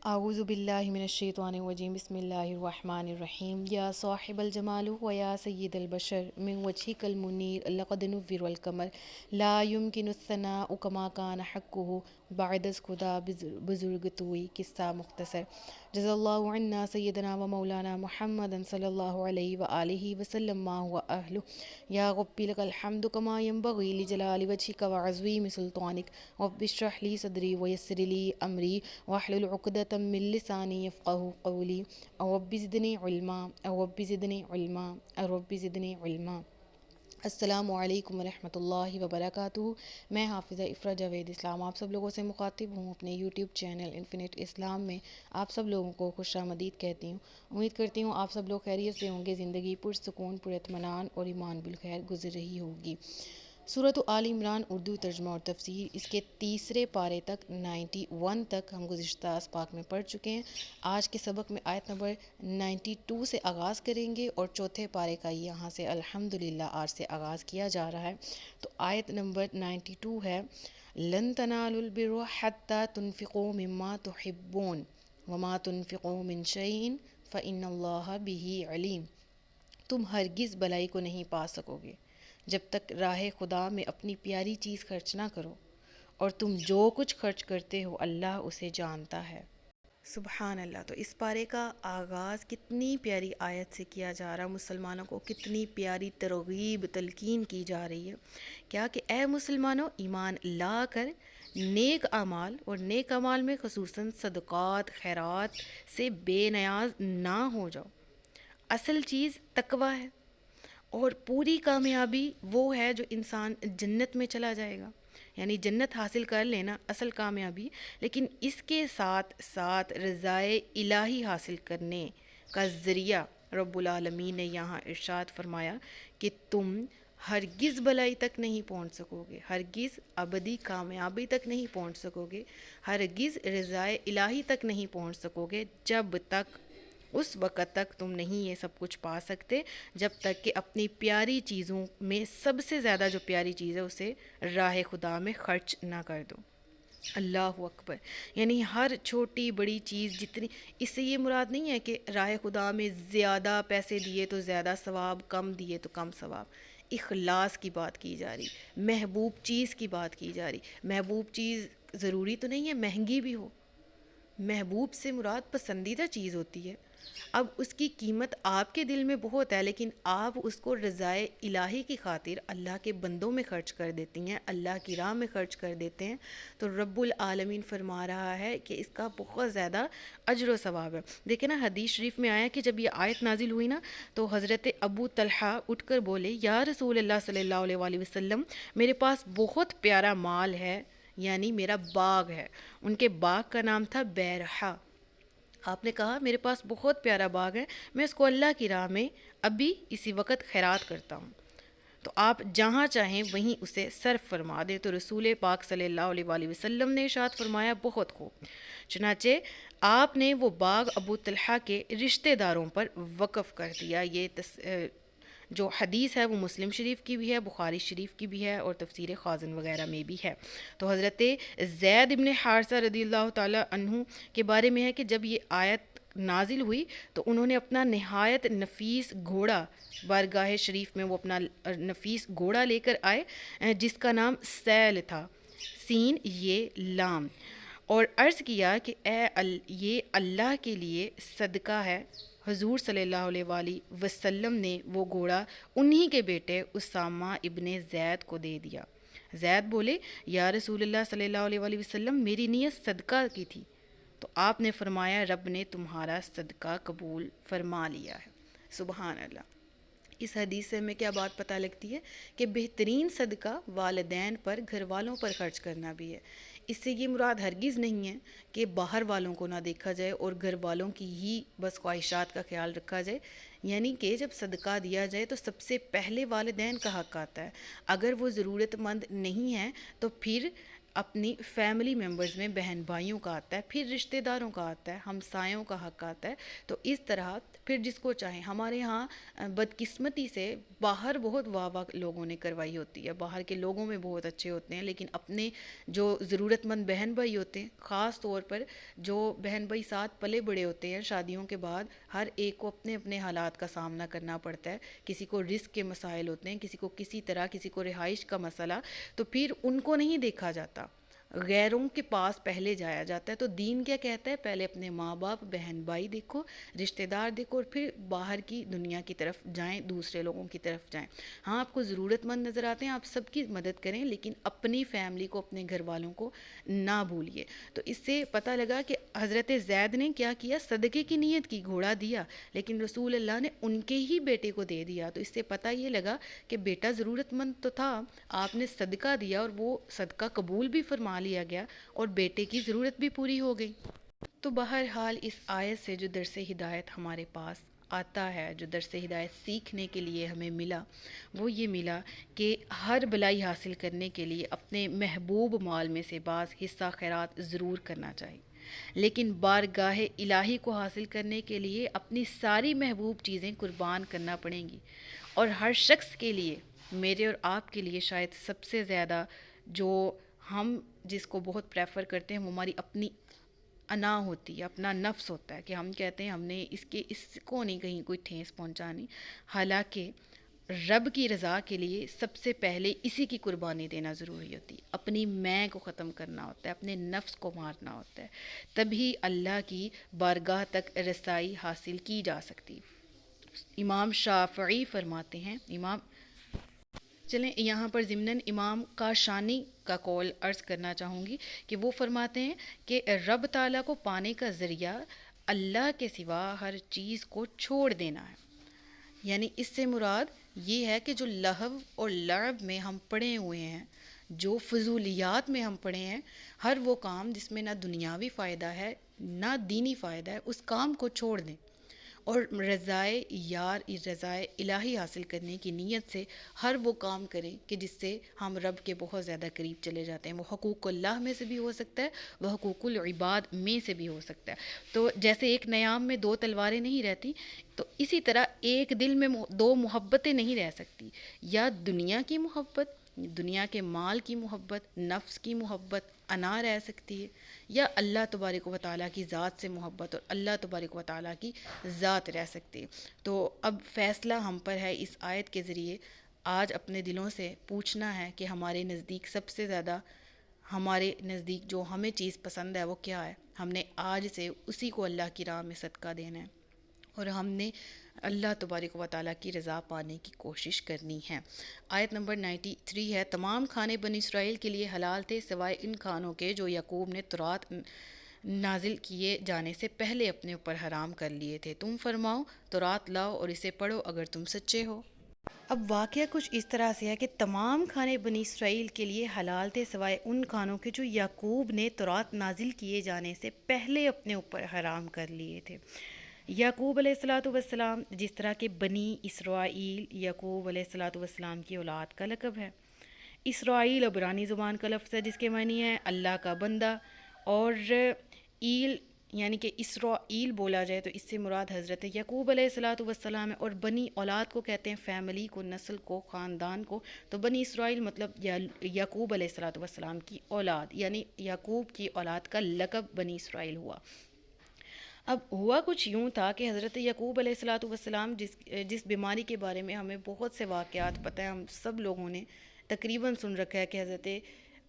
اعوذ باللہ من الشیطان الرجیم بسم اللہ الرحمن الرحیم یا صاحب الجمال و یا سید البشر من وجهک المنیر لقد نور القمر لا يمكن الثناء كما كان حقه بعد از خدا بزرگ توئی قصہ مختصر جزا اللہ عنا سیدنا و مولانا محمد صلی اللہ علیہ وآلہ وسلم ما هو اہلہ یا ربی لک الحمد کما ینبغی لجلال وجهک وعظیم سلطانک رب اشرح لی صدری ویسر لی امری واحلل عقدۃ من لسانی یفقہوا قولی رب زدنی علما رب زدنی علما رب زدنی علما۔ السلام علیکم ورحمۃ اللہ وبرکاتہ۔ میں حافظہ افرا جاوید اسلام آپ سب لوگوں سے مخاطب ہوں اپنے یوٹیوب چینل انفینٹ اسلام میں۔ آپ سب لوگوں کو خوش آمدید کہتی ہوں۔ امید کرتی ہوں آپ سب لوگ خیریت سے ہوں گے، زندگی پرسکون پراطمینان اور ایمان بالخیر گزر رہی ہوگی۔ سورۃ آل عمران اردو ترجمہ اور تفسیر، اس کے تیسرے پارے تک 91 تک ہم گزشتہ اسباق میں پڑھ چکے ہیں۔ آج کے سبق میں آیت نمبر 92 سے آغاز کریں گے اور چوتھے پارے کا یہاں سے الحمدللہ آج سے آغاز کیا جا رہا ہے۔ تو آیت نمبر 92 ہے لن تنالوا البر حتى تنفقوا مما تحبون وما تنفقوا من شيء فإن الله به علیم۔ تم ہرگز بھلائی کو نہیں پا سکو گے جب تک راہ خدا میں اپنی پیاری چیز خرچ نہ کرو، اور تم جو کچھ خرچ کرتے ہو اللہ اسے جانتا ہے۔ سبحان اللہ۔ تو اس پارے کا آغاز کتنی پیاری آیت سے کیا جا رہا، مسلمانوں کو کتنی پیاری ترغیب تلقین کی جا رہی ہے، کیا کہ اے مسلمانوں ایمان لا کر نیک اعمال، اور نیک اعمال میں خصوصاً صدقات خیرات سے بے نیاز نہ ہو جاؤ۔ اصل چیز تقویٰ ہے، اور پوری کامیابی وہ ہے جو انسان جنت میں چلا جائے گا، یعنی جنت حاصل کر لینا اصل کامیابی، لیکن اس کے ساتھ ساتھ رضائے الہی حاصل کرنے کا ذریعہ رب العالمین نے یہاں ارشاد فرمایا کہ تم ہرگز بھلائی تک نہیں پہنچ سکو گے، ہرگز ابدی کامیابی تک نہیں پہنچ سکو گے، ہرگز رضائے الہی تک نہیں پہنچ سکو گے جب تک، اس وقت تک تم نہیں یہ سب کچھ پا سکتے جب تک کہ اپنی پیاری چیزوں میں سب سے زیادہ جو پیاری چیز ہے اسے راہ خدا میں خرچ نہ کر دو۔ اللہ اکبر۔ یعنی ہر چھوٹی بڑی چیز جتنی، اس سے یہ مراد نہیں ہے کہ راہ خدا میں زیادہ پیسے دیے تو زیادہ ثواب، کم دیے تو کم ثواب۔ اخلاص کی بات کی جا رہی، محبوب چیز کی بات کی جا رہی۔ محبوب چیز ضروری تو نہیں ہے مہنگی بھی ہو، محبوب سے مراد پسندیدہ چیز ہوتی ہے۔ اب اس کی قیمت آپ کے دل میں بہت ہے، لیکن آپ اس کو رضائے الہی کی خاطر اللہ کے بندوں میں خرچ کر دیتی ہیں، اللہ کی راہ میں خرچ کر دیتے ہیں، تو رب العالمین فرما رہا ہے کہ اس کا بہت زیادہ اجر و ثواب ہے۔ دیکھیں نا، حدیث شریف میں آیا کہ جب یہ آیت نازل ہوئی نا تو حضرت ابو طلحہ اٹھ کر بولے یا رسول اللہ صلی اللہ علیہ وآلہ وسلم، میرے پاس بہت پیارا مال ہے، یعنی میرا باغ ہے۔ ان کے باغ کا نام تھا بیرحا۔ آپ نے کہا میرے پاس بہت پیارا باغ ہے، میں اس کو اللہ کی راہ میں ابھی اسی وقت خیرات کرتا ہوں، تو آپ جہاں چاہیں وہیں اسے صرف فرما دیں۔ تو رسول پاک صلی اللہ علیہ وآلہ وسلم نے ارشاد فرمایا بہت خوب۔ چنانچہ آپ نے وہ باغ ابو طلحہ کے رشتہ داروں پر وقف کر دیا۔ یہ جو حدیث ہے وہ مسلم شریف کی بھی ہے، بخاری شریف کی بھی ہے، اور تفسیر خازن وغیرہ میں بھی ہے۔ تو حضرت زید ابن حارثہ رضی اللہ تعالیٰ عنہ کے بارے میں ہے کہ جب یہ آیت نازل ہوئی تو انہوں نے اپنا نہایت نفیس گھوڑا، بارگاہ شریف میں وہ اپنا نفیس گھوڑا لے کر آئے جس کا نام سیل تھا، سین یہ لام، اور عرض کیا کہ یہ اللہ کے لیے صدقہ ہے۔ حضور صلی اللہ علیہ وآلہ وسلم نے وہ گھوڑا انہی کے بیٹے اسامہ ابن زید کو دے دیا۔ زید بولے یا رسول اللہ صلی اللہ علیہ وآلہ وسلم، میری نیت صدقہ کی تھی، تو آپ نے فرمایا رب نے تمہارا صدقہ قبول فرما لیا ہے۔ سبحان اللہ۔ اس حدیث سے ہمیں کیا بات پتہ لگتی ہے کہ بہترین صدقہ والدین پر، گھر والوں پر خرچ کرنا بھی ہے۔ اس سے یہ مراد ہرگز نہیں ہے کہ باہر والوں کو نہ دیکھا جائے اور گھر والوں کی ہی بس خواہشات کا خیال رکھا جائے، یعنی کہ جب صدقہ دیا جائے تو سب سے پہلے والدین کا حق آتا ہے۔ اگر وہ ضرورت مند نہیں ہیں تو پھر اپنی فیملی ممبرز میں بہن بھائیوں کا آتا ہے، پھر رشتہ داروں کا آتا ہے، ہمسایوں کا حق آتا ہے. تو اس طرح پھر جس کو چاہیں. ہمارے ہاں بدقسمتی سے باہر بہت واہ واہ لوگوں نے کروائی ہوتی ہے، باہر کے لوگوں میں بہت اچھے ہوتے ہیں، لیکن اپنے جو ضرورت مند بہن بھائی ہوتے ہیں، خاص طور پر جو بہن بھائی ساتھ پلے بڑے ہوتے ہیں شادیوں کے بعد، ہر ایک کو اپنے اپنے حالات کا سامنا کرنا پڑتا ہے. کسی کو رزق کے مسائل ہوتے ہیں، کسی کو کسی طرح، کسی کو رہائش کا مسئلہ. تو پھر ان کو نہیں دیکھا جاتا، غیروں کے پاس پہلے جایا جاتا ہے. تو دین کیا کہتا ہے؟ پہلے اپنے ماں باپ بہن بھائی دیکھو، رشتہ دار دیکھو، اور پھر باہر کی دنیا کی طرف جائیں، دوسرے لوگوں کی طرف جائیں. ہاں آپ کو ضرورت مند نظر آتے ہیں، آپ سب کی مدد کریں، لیکن اپنی فیملی کو، اپنے گھر والوں کو نہ بھولیے. تو اس سے پتہ لگا کہ حضرت زید نے کیا کیا؟ صدقے کی نیت کی، گھوڑا دیا، لیکن رسول اللہ نے ان کے ہی بیٹے کو دے دیا. تو اس سے پتہ یہ لگا کہ بیٹا ضرورت مند تو تھا، آپ نے صدقہ دیا اور وہ صدقہ قبول بھی فرما لیا گیا اور بیٹے کی ضرورت بھی پوری ہو گئی. تو بہرحال اس آیت سے جو درس ہدایت ہمارے پاس آتا ہے، جو درس ہدایت سیکھنے کے لیے ہمیں ملا، وہ یہ ملا کہ ہر بلائی حاصل کرنے کے لیے اپنے محبوب مال میں سے بعض حصہ خیرات ضرور کرنا چاہیے، لیکن بارگاہ الہی کو حاصل کرنے کے لیے اپنی ساری محبوب چیزیں قربان کرنا پڑیں گی. اور ہر شخص کے لیے، میرے اور آپ کے لیے شاید سب سے زیادہ جو ہم جس کو بہت پریفر کرتے ہیں، وہ ہماری اپنی انا ہوتی ہے، اپنا نفس ہوتا ہے، کہ ہم کہتے ہیں ہم نے اس کو نہیں کہیں کوئی ٹھیس پہنچانی. حالانکہ رب کی رضا کے لیے سب سے پہلے اسی کی قربانی دینا ضروری ہوتی ہے. اپنی میں کو ختم کرنا ہوتا ہے، اپنے نفس کو مارنا ہوتا ہے، تبھی اللہ کی بارگاہ تک رسائی حاصل کی جا سکتی. امام شافعی فرماتے ہیں، چلیں یہاں پر ضمناً امام کاشانی کا قول عرض کرنا چاہوں گی کہ وہ فرماتے ہیں کہ رب تعالیٰ کو پانے کا ذریعہ اللہ کے سوا ہر چیز کو چھوڑ دینا ہے. یعنی اس سے مراد یہ ہے کہ جو لہو اور لعب میں ہم پڑے ہوئے ہیں، جو فضولیات میں ہم پڑے ہیں، ہر وہ کام جس میں نہ دنیاوی فائدہ ہے نہ دینی فائدہ ہے، اس کام کو چھوڑ دیں اور رضائے الہی حاصل کرنے کی نیت سے ہر وہ کام کریں کہ جس سے ہم رب کے بہت زیادہ قریب چلے جاتے ہیں. وہ حقوق اللہ میں سے بھی ہو سکتا ہے، وہ حقوق العباد میں سے بھی ہو سکتا ہے. تو جیسے ایک نیام میں دو تلواریں نہیں رہتی، تو اسی طرح ایک دل میں دو محبتیں نہیں رہ سکتی. یا دنیا کی محبت، دنیا کے مال کی محبت، نفس کی محبت انا رہ سکتی ہے، یا اللہ تبارک و تعالیٰ کی ذات سے محبت اور اللہ تبارک و تعالیٰ کی ذات رہ سکتی ہے. تو اب فیصلہ ہم پر ہے اس آیت کے ذریعے آج اپنے دلوں سے پوچھنا ہے کہ ہمارے نزدیک سب سے زیادہ، ہمارے نزدیک جو ہمیں چیز پسند ہے وہ کیا ہے. ہم نے آج سے اسی کو اللہ کی راہ میں صدقہ دینا ہے اور ہم نے اللہ تبارک و تعالیٰ کی رضا پانے کی کوشش کرنی ہے. آیت نمبر 93 ہے، تمام کھانے بنی اسرائیل کے لیے حلال تھے سوائے ان کھانوں کے جو یعقوب نے تورات نازل کیے جانے سے پہلے اپنے اوپر حرام کر لیے تھے. تم فرماؤ تورات لاؤ اور اسے پڑھو اگر تم سچے ہو. اب واقعہ کچھ اس طرح سے ہے کہ تمام کھانے بنی اسرائیل کے لیے حلال تھے سوائے ان کھانوں کے جو یعقوب نے تورات نازل کیے جانے سے پہلے اپنے اوپر حرام کر لیے تھے. یعقوب علیہ الصلاۃ والسلام، جس طرح کہ بنی اسرائیل یعقوب علیہ الصلاۃ والسلام کی اولاد کا لقب ہے. اسرائیل عبرانی زبان کا لفظ ہے جس کے معنی ہے اللہ کا بندہ، اور ایل یعنی کہ اسرائیل بولا جائے تو اس سے مراد حضرت یعقوب علیہ الصلاۃ والسلام ہے. اور بنی اولاد کو کہتے ہیں فیملی کو، نسل کو، خاندان کو. تو بنی اسرائیل مطلب یعقوب علیہ الصلاۃ والسلام کی اولاد، یعنی یعقوب کی اولاد کا لقب بنی اسرائیل ہوا. اب ہوا کچھ یوں تھا کہ حضرت یعقوب علیہ الصلاۃ والسلام جس بیماری کے بارے میں ہمیں بہت سے واقعات پتہ ہیں، ہم سب لوگوں نے تقریباً سن رکھا ہے کہ حضرت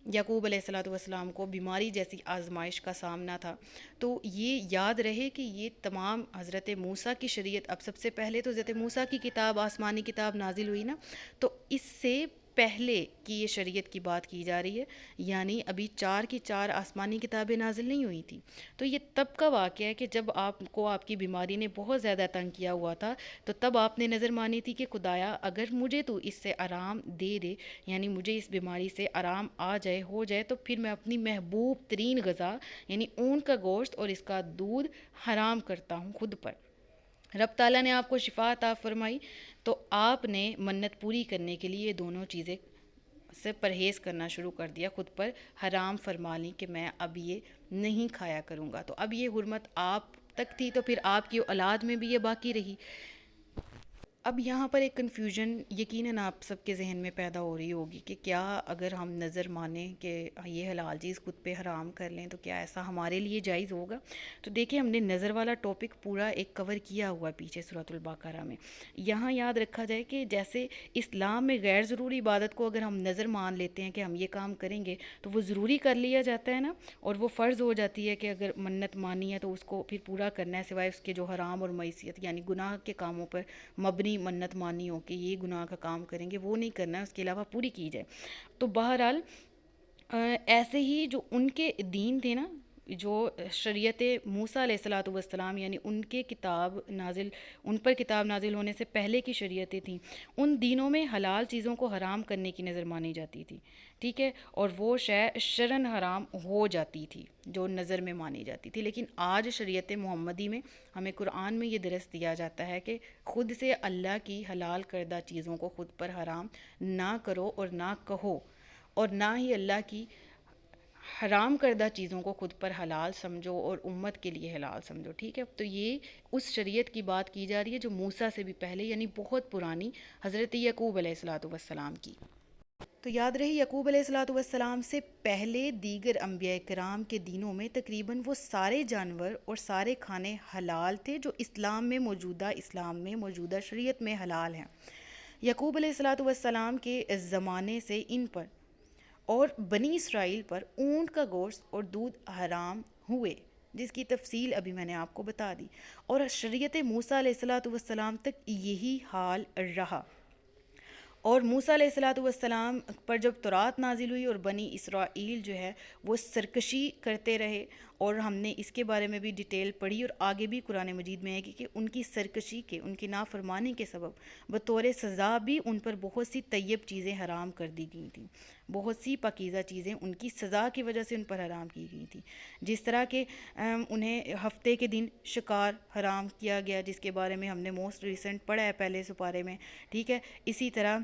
یعقوب علیہ الصلاۃ والسلام کو بیماری جیسی آزمائش کا سامنا تھا. تو یہ یاد رہے کہ یہ تمام حضرت موسیٰ کی شریعت، اب سب سے پہلے تو حضرت موسیٰ کی کتاب، آسمانی کتاب نازل ہوئی نا، تو اس سے پہلے کی یہ شریعت کی بات کی جا رہی ہے. یعنی ابھی 4 کی 4 آسمانی کتابیں نازل نہیں ہوئی تھیں. تو یہ تب کا واقعہ ہے کہ جب آپ کو آپ کی بیماری نے بہت زیادہ تنگ کیا ہوا تھا، تو تب آپ نے نظر مانی تھی کہ خدایا اگر مجھے تو اس سے آرام دے دے، یعنی مجھے اس بیماری سے آرام آ جائے، ہو جائے، تو پھر میں اپنی محبوب ترین غذا یعنی اونٹ کا گوشت اور اس کا دودھ حرام کرتا ہوں خود پر. رب تعالیٰ نے آپ کو شفا عطا فرمائی، تو آپ نے منت پوری کرنے کے لیے یہ دونوں چیزیں سے پرہیز کرنا شروع کر دیا، خود پر حرام فرما لی کہ میں اب یہ نہیں کھایا کروں گا، تو اب یہ حرمت آپ تک تھی، تو پھر آپ کی اولاد میں بھی یہ باقی رہی۔ اب یہاں پر ایک کنفیوژن یقیناً آپ سب کے ذہن میں پیدا ہو رہی ہوگی کہ کیا اگر ہم نظر مانیں کہ یہ حلال چیز خود پہ حرام کر لیں تو کیا ایسا ہمارے لیے جائز ہوگا؟ تو دیکھیں، ہم نے نظر والا ٹاپک پورا ایک کور کیا ہوا پیچھے سورۃ البقرہ میں۔ یہاں یاد رکھا جائے کہ جیسے اسلام میں غیر ضروری عبادت کو اگر ہم نظر مان لیتے ہیں کہ ہم یہ کام کریں گے تو وہ ضروری کر لیا جاتا ہے نا، اور وہ فرض ہو جاتی ہے کہ اگر منت مانی ہے تو اس کو پھر پورا کرنا ہے، سوائے اس کے جو حرام اور معصیت یعنی گناہ کے کاموں پر مبنی منت مانی ہو کہ یہ گناہ کا کام کریں گے وہ نہیں کرنا ہے، اس کے علاوہ پوری کی جائے۔ تو بہرحال ایسے ہی جو ان کے دین تھے نا، جو شریعت موسیٰ علیہ الصلوۃ والسلام یعنی ان پر کتاب نازل ہونے سے پہلے کی شریعتیں تھیں، ان دینوں میں حلال چیزوں کو حرام کرنے کی نظر مانی جاتی تھی، ٹھیک ہے، اور وہ شے شرعاً حرام ہو جاتی تھی جو نظر میں مانی جاتی تھی۔ لیکن آج شریعت محمدی میں ہمیں قرآن میں یہ درس دیا جاتا ہے کہ خود سے اللہ کی حلال کردہ چیزوں کو خود پر حرام نہ کرو اور نہ کہو، اور نہ ہی اللہ کی حرام کردہ چیزوں کو خود پر حلال سمجھو اور امت کے لیے حلال سمجھو، ٹھیک ہے۔ تو یہ اس شریعت کی بات کی جا رہی ہے جو موسیٰ سے بھی پہلے یعنی بہت پرانی حضرت یعقوب علیہ الصلوۃ والسلام کی۔ تو یاد رہے یعقوب علیہ الصلوۃ والسلام سے پہلے دیگر انبیاء کرام کے دینوں میں تقریباً وہ سارے جانور اور سارے کھانے حلال تھے جو اسلام میں موجودہ شریعت میں حلال ہیں۔ یعقوب علیہ الصلوۃ والسلام کے زمانے سے ان پر اور بنی اسرائیل پر اونٹ کا گوشت اور دودھ حرام ہوئے، جس کی تفصیل ابھی میں نے آپ کو بتا دی، اور شریعت موسیٰ علیہ الصلوۃ والسلام تک یہی حال رہا۔ اور موسیٰ علیہ الصلوۃ والسلام پر جب تورات نازل ہوئی اور بنی اسرائیل جو ہے وہ سرکشی کرتے رہے، اور ہم نے اس کے بارے میں بھی ڈیٹیل پڑھی، اور آگے بھی قرآن مجید میں ہے کہ ان کی سرکشی کے، ان کی نافرمانی کے سبب بطور سزا بھی ان پر بہت سی طیب چیزیں حرام کر دی گئی تھیں، بہت سی پاکیزہ چیزیں ان کی سزا کی وجہ سے ان پر حرام کی گئی تھیں، جس طرح کہ انہیں ہفتے کے دن شکار حرام کیا گیا، جس کے بارے میں ہم نے موسٹ ریسنٹ پڑھا ہے پہلے سپارے میں، ٹھیک ہے۔ اسی طرح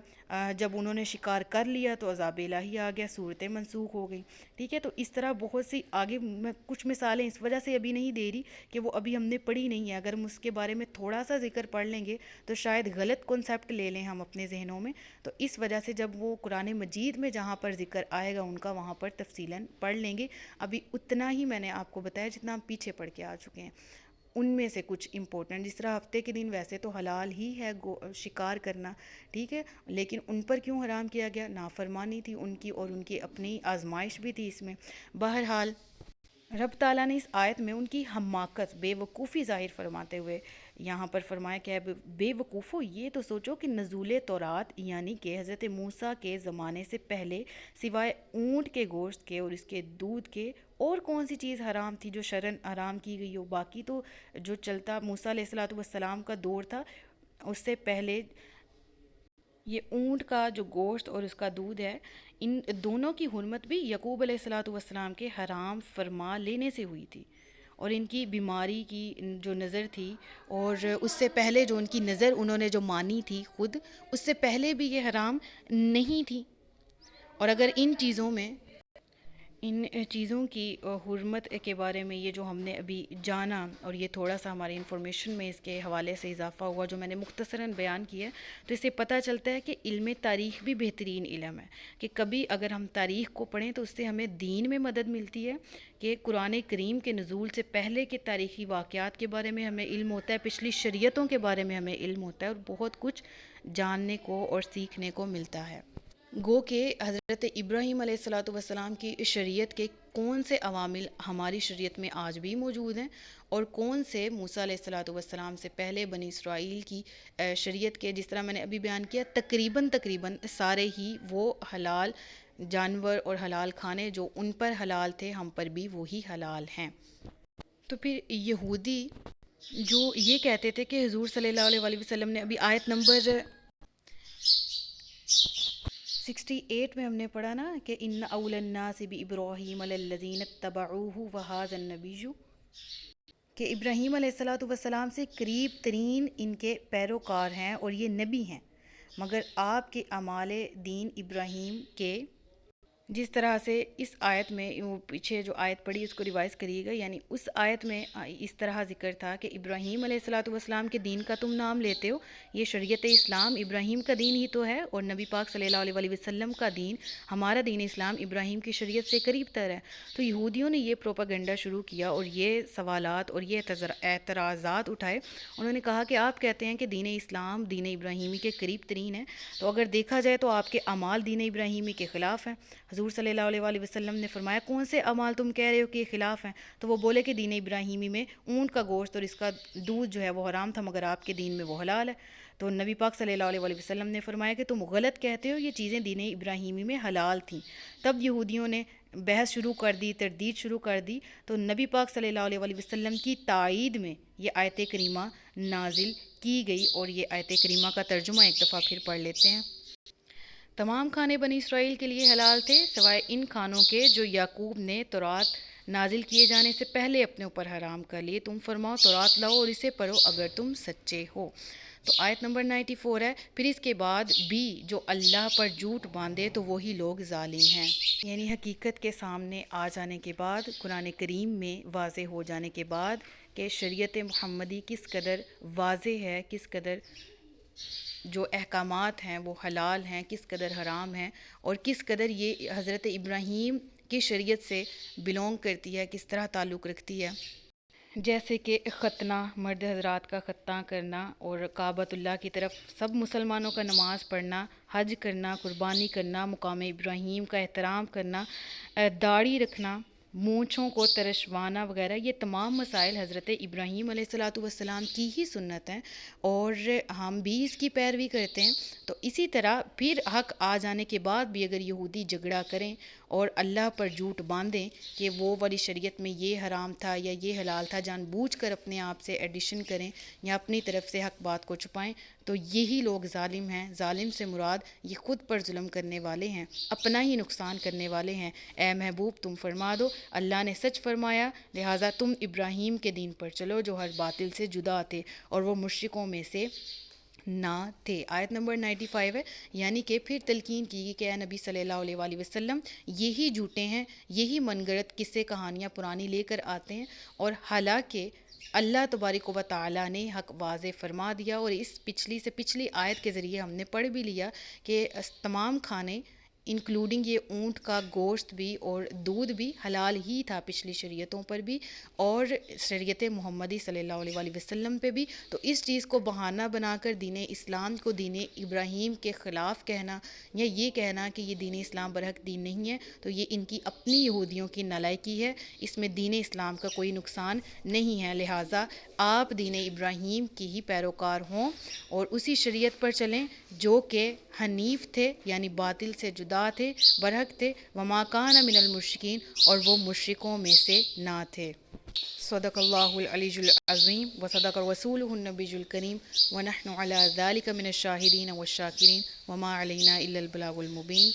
جب انہوں نے شکار کر لیا تو عذاب الہی آ گیا، صورتیں منسوخ ہو گئیں، ٹھیک ہے۔ تو اس طرح بہت سی آگے میں کچھ مثالیں اس وجہ سے ابھی نہیں دے رہی کہ وہ ابھی ہم نے پڑھی نہیں ہے، اگر ہم اس کے بارے میں تھوڑا سا ذکر پڑھ لیں گے تو شاید غلط کنسیپٹ لے لیں ہم اپنے ذہنوں میں، تو اس وجہ سے جب وہ قرآن مجید میں جہاں پر ذکر آئے گا ان کا وہاں پر تفصیلاً پڑھ لیں گے۔ ابھی اتنا ہی میں نے آپ کو بتایا جتنا ہم پیچھے پڑھ کے آ چکے ہیں، ان میں سے کچھ امپورٹنٹ، جس طرح ہفتے کے دن ویسے تو حلال ہی ہے شکار کرنا، ٹھیک ہے، لیکن ان پر کیوں حرام کیا گیا؟ نافرمانی تھی ان کی اور ان کی اپنی آزمائش بھی تھی اس میں۔ بہرحال رب تعالیٰ نے اس آیت میں ان کی حماقت، بے وقوفی ظاہر فرماتے ہوئے یہاں پر فرمایا کہ بے وقوفو، یہ تو سوچو کہ نزول تورات یعنی کہ حضرت موسیٰ کے زمانے سے پہلے سوائے اونٹ کے گوشت کے اور اس کے دودھ کے اور کون سی چیز حرام تھی جو شرعاً حرام کی گئی ہو؟ باقی تو جو چلتا موسیٰ علیہ الصلوۃ والسلام کا دور تھا اس سے پہلے یہ اونٹ کا جو گوشت اور اس کا دودھ ہے، ان دونوں کی حرمت بھی یعقوب علیہ الصلوۃ والسلام کے حرام فرما لینے سے ہوئی تھی، اور ان کی بیماری کی جو نظر تھی اور اس سے پہلے جو ان کی نظر انہوں نے جو مانی تھی خود، اس سے پہلے بھی یہ حرام نہیں تھی۔ اور اگر ان چیزوں کی حرمت کے بارے میں یہ جو ہم نے ابھی جانا اور یہ تھوڑا سا ہماری انفارمیشن میں اس کے حوالے سے اضافہ ہوا جو میں نے مختصراً بیان کیا ہے، تو اس سے پتہ چلتا ہے کہ علم تاریخ بھی بہترین علم ہے، کہ کبھی اگر ہم تاریخ کو پڑھیں تو اس سے ہمیں دین میں مدد ملتی ہے، کہ قرآن کریم کے نزول سے پہلے کے تاریخی واقعات کے بارے میں ہمیں علم ہوتا ہے، پچھلی شریعتوں کے بارے میں ہمیں علم ہوتا ہے، اور بہت کچھ جاننے کو اور سیکھنے کو ملتا ہے۔ گو کہ حضرت ابراہیم علیہ الصلوۃ والسلام کی شریعت کے کون سے عوامل ہماری شریعت میں آج بھی موجود ہیں، اور کون سے موسیٰ علیہ الصلوۃ والسلام سے پہلے بنی اسرائیل کی شریعت کے، جس طرح میں نے ابھی بیان کیا، تقریباً سارے ہی وہ حلال جانور اور حلال کھانے جو ان پر حلال تھے ہم پر بھی وہی حلال ہیں۔ تو پھر یہودی جو یہ کہتے تھے کہ حضور صلی اللہ علیہ وسلم نے، ابھی آیت نمبر 68 میں ہم نے پڑھا نا کہ ان اول الناس بابراہیم للذین اتبعوہ وہذا النبی، کہ ابراہیم علیہ الصلوۃ والسلام سے قریب ترین ان کے پیروکار ہیں اور یہ نبی ہیں، مگر آپ کے اعمال دین ابراہیم کے، جس طرح سے اس آیت میں پیچھے جو آیت پڑھی اس کو ریوائز کریے گا، یعنی اس آیت میں اس طرح ذکر تھا کہ ابراہیم علیہ الصلاۃ والسلام کے دین کا تم نام لیتے ہو، یہ شریعت اسلام ابراہیم کا دین ہی تو ہے، اور نبی پاک صلی اللہ علیہ وسلم کا دین، ہمارا دین اسلام ابراہیم کی شریعت سے قریب تر ہے۔ تو یہودیوں نے یہ پروپیگنڈا شروع کیا اور یہ سوالات اور یہ اعتراضات اٹھائے۔ انہوں نے کہا کہ آپ کہتے ہیں کہ دین اسلام دین ابراہیمی کے قریب ترین ہے، تو اگر دیکھا جائے تو آپ کے اعمال دین ابراہیمی کے خلاف ہیں۔ حضور صلی اللہ علیہ وسلم نے فرمایا کون سے اعمال تم کہہ رہے ہو کہ یہ خلاف ہیں؟ تو وہ بولے کہ دین ابراہیمی میں اونٹ کا گوشت اور اس کا دودھ جو ہے وہ حرام تھا، مگر آپ کے دین میں وہ حلال ہے۔ تو نبی پاک صلی اللہ علیہ وسلم نے فرمایا کہ تم غلط کہتے ہو، یہ چیزیں دین ابراہیمی میں حلال تھیں۔ تب یہودیوں نے بحث شروع کر دی، تردید شروع کر دی، تو نبی پاک صلی اللہ علیہ وسلم کی تائید میں یہ آیت کریمہ نازل کی گئی، اور یہ آیت کریمہ کا ترجمہ ایک دفعہ پھر پڑھ لیتے ہیں۔ تمام کھانے بنی اسرائیل کے لیے حلال تھے سوائے ان کھانوں کے جو یعقوب نے تورات نازل کیے جانے سے پہلے اپنے اوپر حرام کر لیے۔ تم فرماؤ تورات لاؤ اور اسے پڑھو اگر تم سچے ہو۔ تو آیت نمبر 94 ہے، پھر اس کے بعد بھی جو اللہ پر جھوٹ باندھے تو وہی لوگ ظالم ہیں، یعنی حقیقت کے سامنے آ جانے کے بعد، قرآن کریم میں واضح ہو جانے کے بعد کہ شریعت محمدی کس قدر واضح ہے، کس قدر جو احکامات ہیں وہ حلال ہیں، کس قدر حرام ہیں، اور کس قدر یہ حضرت ابراہیم کی شریعت سے بلونگ کرتی ہے، کس طرح تعلق رکھتی ہے۔ جیسے کہ ختنہ، مرد حضرات کا ختنہ کرنا، اور کعبۃ اللہ کی طرف سب مسلمانوں کا نماز پڑھنا، حج کرنا، قربانی کرنا، مقام ابراہیم کا احترام کرنا، داڑھی رکھنا، مونچھوں کو ترشوانا وغیرہ، یہ تمام مسائل حضرت ابراہیم علیہ الصلاۃ والسلام کی ہی سنت ہیں، اور ہم بھی اس کی پیروی کرتے ہیں۔ تو اسی طرح پھر حق آ جانے کے بعد بھی اگر یہودی جھگڑا کریں اور اللہ پر جھوٹ باندھیں کہ وہ والی شریعت میں یہ حرام تھا یا یہ حلال تھا، جان بوجھ کر اپنے آپ سے ایڈیشن کریں یا اپنی طرف سے حق بات کو چھپائیں، تو یہی لوگ ظالم ہیں۔ ظالم سے مراد یہ خود پر ظلم کرنے والے ہیں، اپنا ہی نقصان کرنے والے ہیں۔ اے محبوب تم فرما دو اللہ نے سچ فرمایا، لہٰذا تم ابراہیم کے دین پر چلو جو ہر باطل سے جدا تھے اور وہ مشرکوں میں سے نہ تھے۔ آیت نمبر 95 ہے، یعنی کہ پھر تلقین کی گئی کہ اے نبی صلی اللہ علیہ وسلم، یہی جھوٹے ہیں، یہی من گڑت قصے کہانیاں پرانی لے کر آتے ہیں، اور حالانکہ اللہ تبارک و تعالیٰ نے حق واضح فرما دیا، اور اس پچھلی سے پچھلی آیت کے ذریعے ہم نے پڑھ بھی لیا کہ تمام کھانے انکلوڈنگ یہ اونٹ کا گوشت بھی اور دودھ بھی حلال ہی تھا پچھلی شریعتوں پر بھی اور شریعت محمدی صلی اللہ علیہ وسلم پہ بھی۔ تو اس چیز کو بہانہ بنا کر دین اسلام کو دین ابراہیم کے خلاف کہنا یا یہ کہنا کہ یہ دین اسلام برحق دین نہیں ہے، تو یہ ان کی اپنی یہودیوں کی نالائکی ہے، اس میں دین اسلام کا کوئی نقصان نہیں ہے۔ لہٰذا آپ دین ابراہیم کی ہی پیروکار ہوں اور اسی شریعت پر چلیں جو کہ حنیف تھے، یعنی باطل سے جدا تھے، برحق تھے، وما کان من المشرکین، اور وہ مشرکوں میں سے نہ تھے۔ صدق اللہ العلی العظیم وصدق رسولہ النبی الکریم ونحن علی ذلک من الشاہدین والشاکرین وما علینا الا البلاغ المبین۔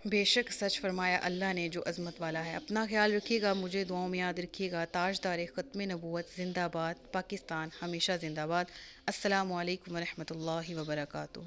بے شک سچ فرمایا اللہ نے جو عظمت والا ہے۔ اپنا خیال رکھیے گا، مجھے دعاؤں میں یاد رکھیے گا۔ تاجدار ختم نبوت زندہ باد، پاکستان ہمیشہ زندہ باد۔ السلام علیکم ورحمۃ اللہ وبرکاتہ۔